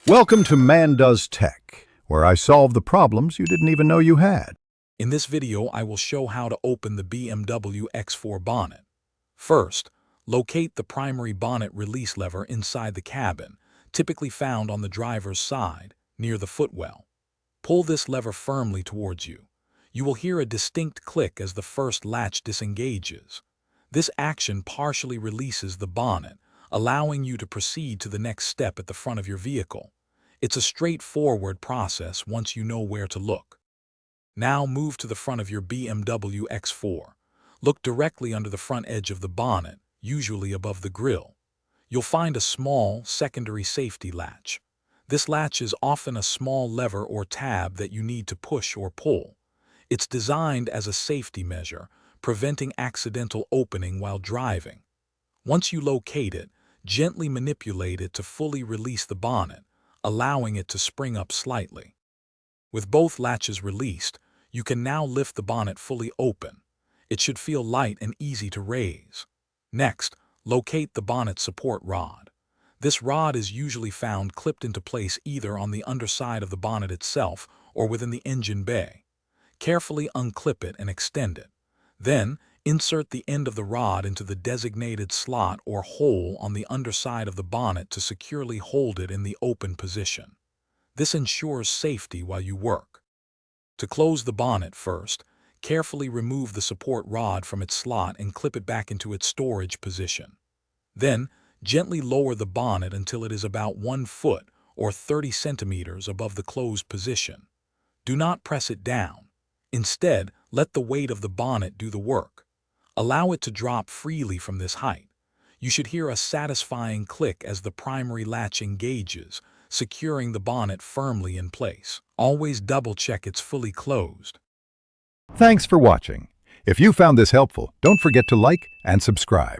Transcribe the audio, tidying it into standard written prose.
Welcome to Man Does Tech, where I solve the problems you didn't even know you had. In this video, I will show how to open the BMW X4 bonnet. First, locate the primary bonnet release lever inside the cabin, typically found on the driver's side, near the footwell. Pull this lever firmly towards you. You will hear a distinct click as the first latch disengages. This action partially releases the bonnet, allowing you to proceed to the next step at the front of your vehicle. It's a straightforward process once you know where to look. Now move to the front of your BMW X4. Look directly under the front edge of the bonnet, usually above the grille. You'll find a small, secondary safety latch. This latch is often a small lever or tab that you need to push or pull. It's designed as a safety measure, preventing accidental opening while driving. Once you locate it, gently manipulate it to fully release the bonnet, allowing it to spring up slightly. With both latches released, you can now lift the bonnet fully open. It should feel light and easy to raise. Next, locate the bonnet support rod. This rod is usually found clipped into place either on the underside of the bonnet itself or within the engine bay. Carefully unclip it and extend it. Then, insert the end of the rod into the designated slot or hole on the underside of the bonnet to securely hold it in the open position. This ensures safety while you work. To close the bonnet first, carefully remove the support rod from its slot and clip it back into its storage position. Then, gently lower the bonnet until it is about 1 foot or 30 centimeters above the closed position. Do not press it down. Instead, let the weight of the bonnet do the work. Allow it to drop freely from this height. You should hear a satisfying click as the primary latch engages, securing the bonnet firmly in place. Always double-check it's fully closed. Thanks for watching. If you found this helpful, don't forget to like and subscribe.